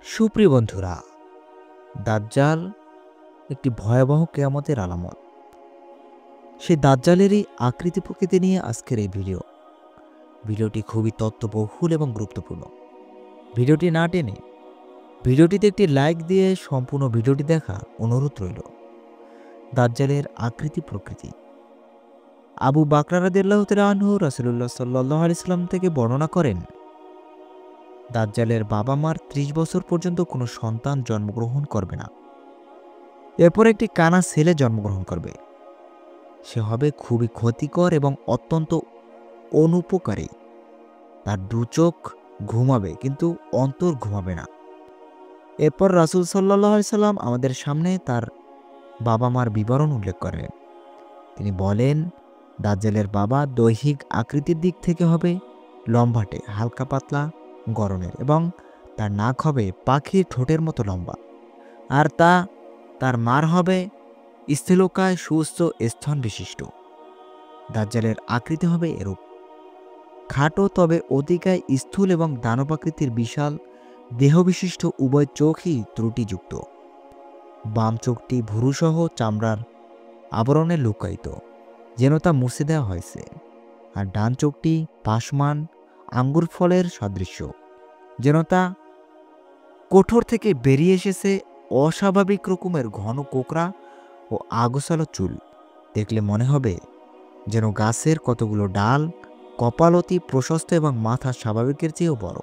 সুপ্রিয় বন্ধুরা, দাজ্জাল একটি ভয়াবহ কিয়ামতের আলামত। সেই দাজ্জালেরই আকৃতি প্রকৃতি নিয়ে আজকের এই ভিডিওটি খুবই তথ্যবহুল এবং গুরুত্বপূর্ণ। ভিডিওটি না টেনে ভিডিওটিতে একটি লাইক দিয়ে সম্পূর্ণ ভিডিওটি দেখা অনুরোধ রইল। দাজ্জালের আকৃতি প্রকৃতি। আবু বাকর রাদিয়াল্লাহু তাআলা আনহু রাসূলুল্লাহ সাল্লাল্লাহু আলাইহি সাল্লাম থেকে বর্ণনা করেন, দাজ্জালের বাবা মার ৩০ বছর পর্যন্ত কোনো সন্তান জন্মগ্রহণ করবে না। এরপর একটি কানা ছেলে জন্মগ্রহণ করবে। সে হবে খুবই ক্ষতিকর এবং অত্যন্ত অনুপকারী। তার দুচোখ ঘুমাবে কিন্তু অন্তর ঘুমাবে না। এরপর রাসূল সাল্লাল্লাহু আলাইহি সাল্লাম আমাদের সামনে তার বাবা মার বিবরণ উল্লেখ করেন। তিনি বলেন, দাজ্জালের বাবা দৈহিক আকৃতির দিক থেকে হবে লম্বাটে, হালকা পাতলা গড়নের এবং তার নাক হবে পাখির ঠোঁটের মতো লম্বা। আর তার মার হবে স্থূলকায় সুস্থ স্তন বিশিষ্ট। দাজ্জালের আকৃতি হবে এরূপ: খাটো তবে অতিকায় স্থূল এবং দানবাকৃতির বিশাল দেহবিশিষ্ট, উভয় চোখই ত্রুটিযুক্ত। বাম চোখটি ভুরুসহ চামড়ার আবরণে লুকায়িত, যেন তা মুছে দেওয়া হয়েছে। আর ডান চোখটি পাশমান আঙ্গুর ফলের সদৃশ্য, যেন তা কোঠর থেকে বেরিয়ে এসেছে। অস্বাভাবিক রকমের ঘন কোকড়া ও আগোছালো চুল। দেখলে মনে হবে যেন গাছের কতগুলো ডাল। কপাল অতি প্রশস্ত এবং মাথা স্বাভাবিকের চেয়েও বড়।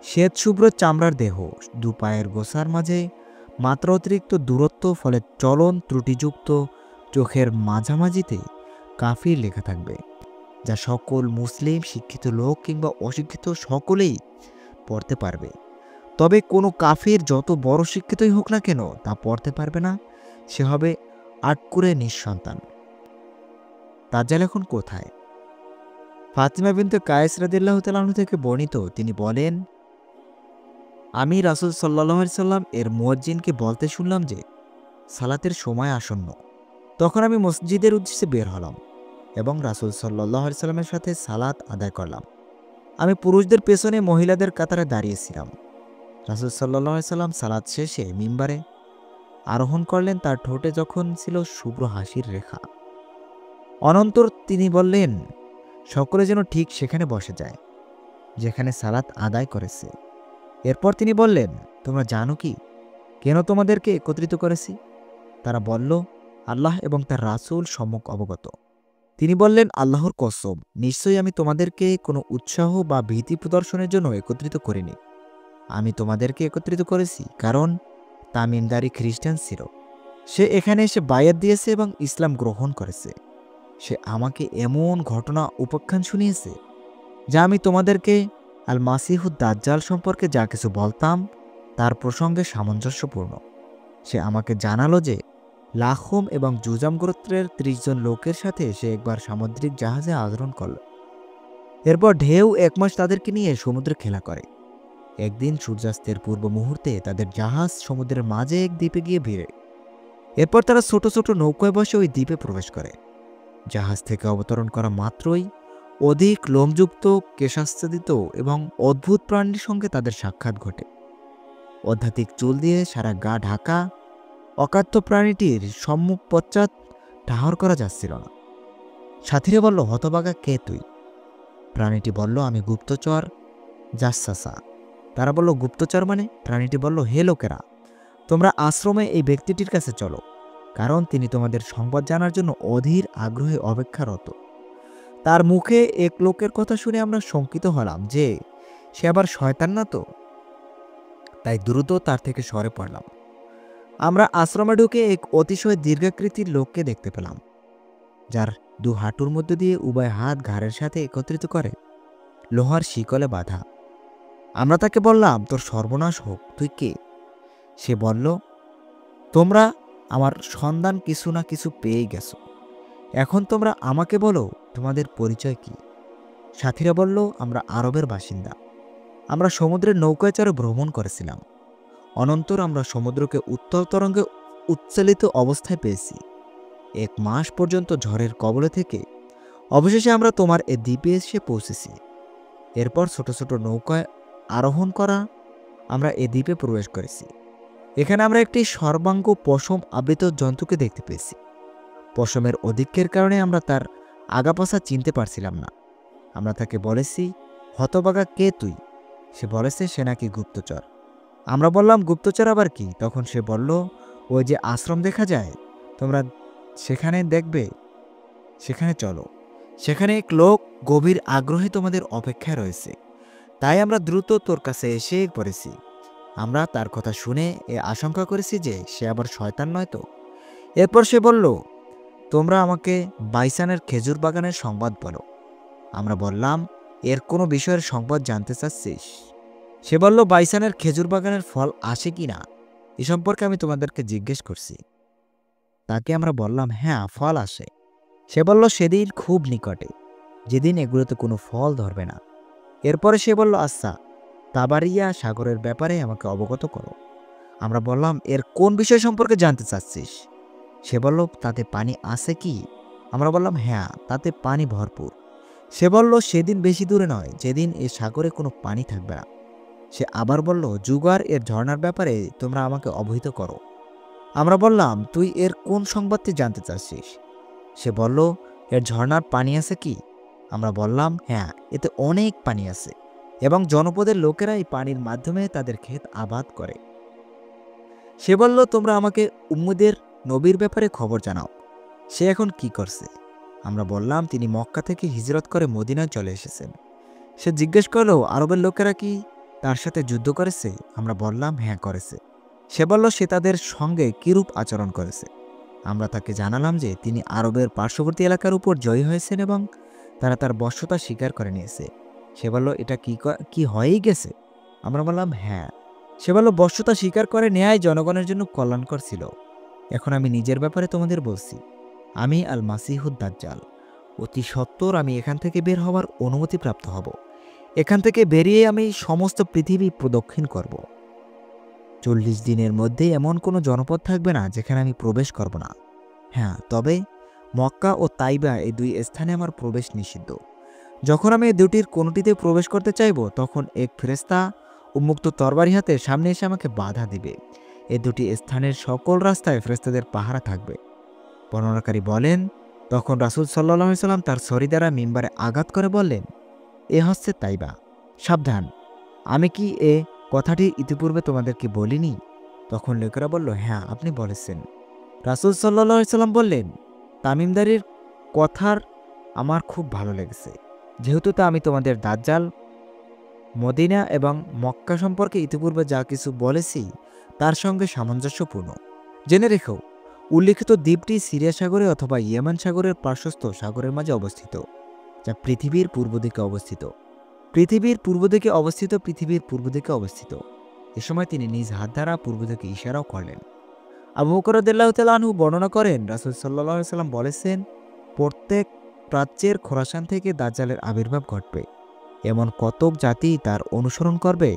শ্বেতশুভ্র চামড়ার দেহ, দু পায়ের গোছার মাঝে মাত্রা অতিরিক্ত দূরত্ব, ফলে চলন ত্রুটিযুক্ত। চোখের মাঝামাঝিতে কাফির লেখা থাকবে, যা সকল মুসলিম শিক্ষিত লোক কিংবা অশিক্ষিত সকলেই পড়তে পারবে। তবে কোনো কাফির যত বড় শিক্ষিতই হোক না কেন, তা পড়তে পারবে না। সে হবে আটকুরে নিঃসন্তান। দাজ্জাল এখন কোথায়? ফাতিমা বিনতে কায়েস রাদিয়াল্লাহু তাআলা আনহা থেকে বর্ণিত, তিনি বলেন, আমি রাসূল সাল্লাল্লাহু আলাইহি সাল্লাম এর মুয়াজ্জিনকে বলতে শুনলাম যে সালাতের সময় আসন্ন। তখন আমি মসজিদের উদ্দেশ্যে বের হলাম এবং রাসূল সাল্লাল্লাহু আলাইহি সাল্লামের সাথে সালাত আদায় করলাম। আমি পুরুষদের পেছনে মহিলাদের কাতারে দাঁড়িয়েছিলাম। রাসূল সাল্লাল্লাহু আলাইহি সাল্লাম সালাত শেষে মিম্বারে আরোহণ করলেন। তার ঠোঁটে যখন ছিল শুভ্র হাসির রেখা। অনন্তর তিনি বললেন, সকলে যেন ঠিক সেখানে বসে যায় যেখানে সালাত আদায় করেছে। এরপর তিনি বললেন, তোমরা জানো কি কেন তোমাদেরকে একত্রিত করেছি? তারা বলল, আল্লাহ এবং তার রাসূল সম্যক অবগত। তিনি বললেন, আল্লাহর কসম, নিশ্চয়ই আমি তোমাদেরকে কোনো উৎসাহ বা ভীতি প্রদর্শনের জন্য একত্রিত করিনি। আমি তোমাদেরকে একত্রিত করেছি কারণ তামিমদারি খ্রিস্টান ছিল। সে এখানে এসে বায়াত দিয়েছে এবং ইসলাম গ্রহণ করেছে। সে আমাকে এমন ঘটনা উপাখ্যান শুনিয়েছে যা আমি তোমাদেরকে আল মাসিহুদ দাজ্জাল সম্পর্কে যা কিছু বলতাম তার প্রসঙ্গে সামঞ্জস্যপূর্ণ। সে আমাকে জানালো যে লাখম এবং জুজাম গোত্রের ৩০ জন লোকের সাথে সে একবার সামুদ্রিক জাহাজে আরোহণ করল। এরপর ঢেউ ১ মাস তাদেরকে নিয়ে সমুদ্রে খেলা করে। একদিন সূর্যাস্তের পূর্ব মুহূর্তে তাদের জাহাজ সমুদ্রের মাঝে এক দ্বীপে গিয়ে ভিড়ে। এরপর তারা ছোট ছোট নৌকায় বসে ওই দ্বীপে প্রবেশ করে। জাহাজ থেকে অবতরণ করা মাত্রই অধিক লোমযুক্ত, কেশাচ্ছাদিত এবং অদ্ভুত প্রাণীর সঙ্গে তাদের সাক্ষাৎ ঘটে। অধ্যাত্মিক চুল দিয়ে সারা গা ঢাকা অকাথ্য প্রাণীটির সম্মুখ পশ্চাৎ ঠাহর করা যাচ্ছিল না। সাথীরা বলল, হতভাগা, কে তুই? প্রাণীটি বলল, আমি গুপ্তচর জাসসাসা। তারা বলল, গুপ্তচর মানে? প্রাণীটি বলল, হে লোকেরা, তোমরা আশ্রমে এই ব্যক্তিটির কাছে চলো, কারণ তিনি তোমাদের সংবাদ জানার জন্য অধীর আগ্রহে অপেক্ষারত। তার মুখে এক লোকের কথা শুনে আমরা শঙ্কিত হলাম যে সে আবার শয়তান না তো, তাই দ্রুত তার থেকে সরে পড়লাম। আমরা আশ্রমে ঢুকে এক অতিশয় দীর্ঘাকৃতির লোককে দেখতে পেলাম, যার দু হাঁটুর মধ্যে দিয়ে উভয় হাত ঘাড়ের সাথে একত্রিত করে লোহার শিকলে বাঁধা। আমরা তাকে বললাম, তোর সর্বনাশ হোক, তুই কে? সে বলল, তোমরা আমার সন্ধান কিছু না কিছু পেয়ে গেছো। এখন তোমরা আমাকে বলো, তোমাদের পরিচয় কি? সাথীরা বলল, আমরা আরবের বাসিন্দা। আমরা সমুদ্রের নৌকায় চড়ে ভ্রমণ করেছিলাম। অনন্তর আমরা সমুদ্রকে উত্তল তরঙ্গে উচ্চালিত অবস্থায় পেয়েছি 1 মাস পর্যন্ত ঝড়ের কবলে থেকে। অবশেষে আমরা তোমার এ দ্বীপে এসে পৌঁছেছি। এরপর ছোট ছোট নৌকায় আরোহণ করা আমরা এ দ্বীপে প্রবেশ করেছি। এখানে আমরা একটি সর্বাঙ্গ পশম আবৃত জন্তুকে দেখতে পেয়েছি। পশমের অধিক্যের কারণে আমরা তার আগাপাশা চিনতে পারছিলাম না। আমরা তাকে বলেছি, হতবাগা কে তুই? সে বলেছে সে নাকি গুপ্তচর। আমরা বললাম, গুপ্তচর আবার কি? তখন সে বলল, ওই যে আশ্রম দেখা যায়, তোমরা সেখানে দেখবে, সেখানে চলো। সেখানে এক লোক গভীর আগ্রহে তোমাদের অপেক্ষায় রয়েছে। তাই আমরা দ্রুত তোর কাছে এসে পড়েছি। আমরা তার কথা শুনে এ আশঙ্কা করেছি যে সে আবার শয়তান নয় তো। এরপর সে বলল, তোমরা আমাকে বাইসানের খেজুর বাগানের সংবাদ বলো। আমরা বললাম, এর কোনো বিষয়ের সংবাদ জানতে চাচ্ছিস? সে বলল, বাইসানের খেজুর বাগানের ফল আসে কি না এ সম্পর্কে আমি তোমাদেরকে জিজ্ঞেস করছি। তাকে আমরা বললাম, হ্যাঁ, ফল আসে। সে বলল, সেদিন খুব নিকটে, যেদিন এগুলোতে কোনো ফল ধরবে না। এরপরে সে বলল, আচ্ছা, তাবারিয়া সাগরের ব্যাপারে আমাকে অবগত করো। আমরা বললাম, এর কোন বিষয় সম্পর্কে জানতে চাচ্ছিস? সে বলল, তাতে পানি আছে কি? আমরা বললাম, হ্যাঁ, তাতে পানি ভরপুর। সে বলল, সেদিন বেশি দূরে নয় যেদিন এ সাগরে কোনো পানি থাকবে না। সে আবার বলল, জুগার এর ঝর্ণার ব্যাপারে তোমরা আমাকে অবহিত করো। আমরা বললাম, তুই এর কোন সংবাদটি জানতে চাচ্ছিস? সে বলল, এর ঝর্ণার পানি আছে কি? আমরা বললাম, হ্যাঁ, এতে অনেক পানি আছে এবং জনপদের লোকেরা এই পানির মাধ্যমে তাদের ক্ষেত আবাদ করে। সে বলল, তোমরা আমাকে উম্মদের নবীর ব্যাপারে খবর জানাও। সে এখন কি করছে? আমরা বললাম, তিনি মক্কা থেকে হিজরত করে মদিনায় চলে এসেছেন। সে জিজ্ঞেস করল, আরবের লোকেরা কি তার সাথে যুদ্ধ করেছে? আমরা বললাম, হ্যাঁ, করেছে। সে বলল, সে তাদের সঙ্গে কিরূপ আচরণ করেছে? আমরা তাকে জানালাম যে তিনি আরবের পার্শ্ববর্তী এলাকার উপর জয়ী হয়েছেন এবং তারা তার বশ্যতা স্বীকার করে নিয়েছে। সে বলল, এটা কি হয়েই গেছে? আমরা বললাম, হ্যাঁ। সে বলল, বশ্যতা স্বীকার করে নেয়াই জনগণের জন্য কল্যাণকর ছিল। এখন আমি নিজের ব্যাপারে তোমাদের বলছি, আমি আল মাসিহুদ দাজ্জাল। অতি সত্বর আমি এখান থেকে বের হওয়ার অনুমতিপ্রাপ্ত হব। এখান থেকে বেরিয়ে আমি সমস্ত পৃথিবী প্রদক্ষিণ করব। 40 দিনের মধ্যে এমন কোনো জনপদ থাকবে না যেখানে আমি প্রবেশ করব না। হ্যাঁ, তবে মক্কা ও তাইবা এই দুই স্থানে আমার প্রবেশ নিষিদ্ধ। যখন আমি এই দুটির কোনোটিতে প্রবেশ করতে চাইব, তখন এক ফেরেশতা উন্মুক্ত তরবারি হাতে সামনে এসে আমাকে বাধা দিবে। এই দুটি স্থানের সকল রাস্তায় ফেরেশতাদের পাহারা থাকবে। বর্ণনাকারী বলেন, তখন রাসূল সাল্লাল্লাহু আলাইহি সাল্লাম তার ছড়ি দ্বারা মিম্বারে আঘাত করে বললেন, এ হচ্ছে তাইবা, সাবধান। আমি কি এ কথাটি ইতিপূর্বে তোমাদেরকে বলিনি? তখন লোকেরা বলল, হ্যাঁ, আপনি বলেছেন। রাসূল সাল্লাল্লাহু আলাইহি সাল্লাম বললেন, তামিমদারির কথার আমার খুব ভালো লেগেছে, যেহেতু তা আমি তোমাদের দাজ্জাল, মদিনা এবং মক্কা সম্পর্কে ইতিপূর্বে যা কিছু বলেছি তার সঙ্গে সামঞ্জস্যপূর্ণ। জেনে রেখো, উল্লিখিত দ্বীপটি সিরিয়া সাগরে অথবা ইয়েমেন সাগরের পার্শ্বস্থ সাগরের মাঝে অবস্থিত, যা পৃথিবীর পূর্ব দিকে অবস্থিত। পৃথিবীর পূর্ব দিকে অবস্থিত, পৃথিবীর পূর্ব দিকে অবস্থিত। এ সময় তিনি নিজ হাত দ্বারা পূর্ব দিকে ইশারাও করলেন। আবু বকর রাদিয়াল্লাহু তাআলা আনহু বর্ণনা করেন, রাসূল সাল্লাল্লাহু আলাইহি সাল্লাম বলেছেন, প্রত্যেক প্রাচ্যের খোরাসান থেকে দাজ্জালের আবির্ভাব ঘটবে। এমন কতক জাতি তার অনুসরণ করবে,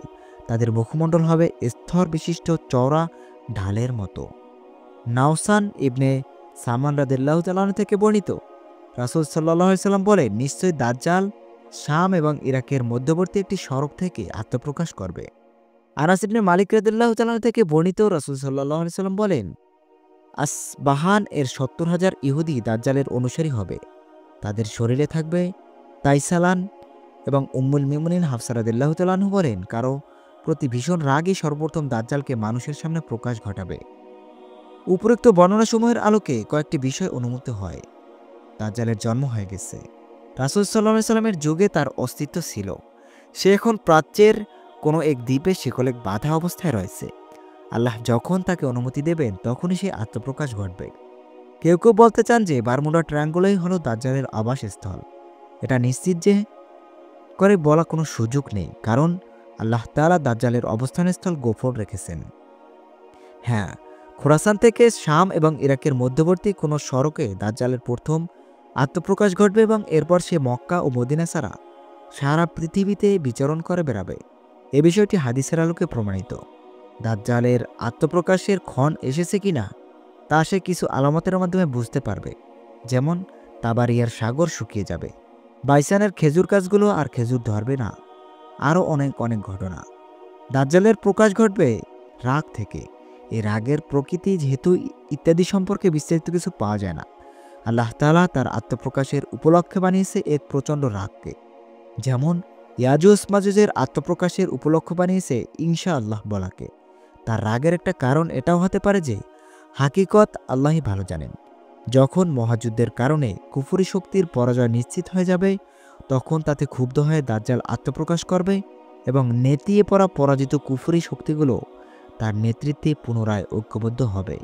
তাদের মুখমণ্ডল হবে স্তর বিশিষ্ট চওড়া ঢালের মতো। নাওসান ইবনে সামান রাদিয়াল্লাহু তাআলা আনহু থেকে বর্ণিত, রাসূল সাল্লাল্লাহু আলাইহি সাল্লাম বলেন, নিশ্চয়ই দাজ্জাল শাম এবং ইরাকের মধ্যবর্তী একটি সড়ক থেকে আত্মপ্রকাশ করবে। আনাস ইবনে মালিক রাদিয়াল্লাহু তাআলা আনহু থেকে বর্ণিত, রাসূল সাল্লাল্লাহু আলাইহি সাল্লাম বলেন, আসবাহান এর 70,000 ইহুদি দাজ্জালের অনুসারী হবে। তাদের শরীরে থাকবে তাইসালান এবং উম্মুল মুমিনিন হাফসা রাদিয়াল্লাহু তাআলা আনহা বলেন, কারো প্রতি ভীষণ রাগই সর্বপ্রথম দাজ্জালকে মানুষের সামনে প্রকাশ ঘটাবে। উপরোক্ত বর্ণনাসমূহের আলোকে কয়েকটি বিষয় অনুমিত হয়। দাজ্জালের জন্ম হয়ে গেছে। রাসূল সাল্লাল্লাহু আলাইহি সাল্লামের যুগে তার অস্তিত্ব ছিল। সে এখন প্রাচ্যের কোনো এক দ্বীপে শিকলে বাঁধা অবস্থায় রয়েছে। আল্লাহ যখন তাকে অনুমতি দেবেন তখনই সে আত্মপ্রকাশ ঘটবে। কেউ কেউ বলতে চান যে বারমুডা ট্রায়াঙ্গলই হলো দাজ্জালের আবাসস্থল। এটা নিশ্চিত যে করে বলা কোনো সুযোগ নেই, কারণ আল্লাহ তাআলা দাজ্জালের অবস্থানস্থল গোপন রেখেছেন। হ্যাঁ, খোরাসান থেকে শাম এবং ইরাকের মধ্যবর্তী কোনো সড়কে দাজ্জালের প্রথম আত্মপ্রকাশ ঘটবে এবং এরপর সে মক্কা ও মদিনা ছাড়া সারা পৃথিবীতে বিচরণ করে বেড়াবে। এ বিষয়টি হাদিসের আলোকে প্রমাণিত। দাজ্জালের আত্মপ্রকাশের ক্ষণ এসেছে কিনা তা সে কিছু আলামতের মাধ্যমে বুঝতে পারবে, যেমন তাবারিয়ার সাগর শুকিয়ে যাবে, বাইসানের খেজুর গাছগুলো আর খেজুর ধরবে না, আরও অনেক অনেক ঘটনা। দাজ্জালের প্রকাশ ঘটবে রাগ থেকে। এই রাগের প্রকৃতি যেহেতু ইত্যাদি সম্পর্কে বিস্তারিত কিছু পাওয়া যায় না। আল্লাহ তাআলা তার আত্মপ্রকাশের উপলক্ষে বানিয়েছে এক প্রচণ্ড রাগকে। যেমন ইয়াজুজ মাজুজের আত্মপ্রকাশের উপলক্ষ বানিয়েছে ইনশা আল্লাহ বলাকে। তার রাগের একটা কারণ এটাও হতে পারে যে হাকিকত আল্লাহই ভালো জানেন। যখন মহাযুদ্ধের কারণে কুফরি শক্তির পরাজয় নিশ্চিত হয়ে যাবে, তখন তাতে ক্ষুব্ধ হয়ে দাজ্জাল আত্মপ্রকাশ করবে এবং নেতিয়ে পড়া পরাজিত কুফরি শক্তিগুলো তার নেতৃত্বে পুনরায় ঐক্যবদ্ধ হবে।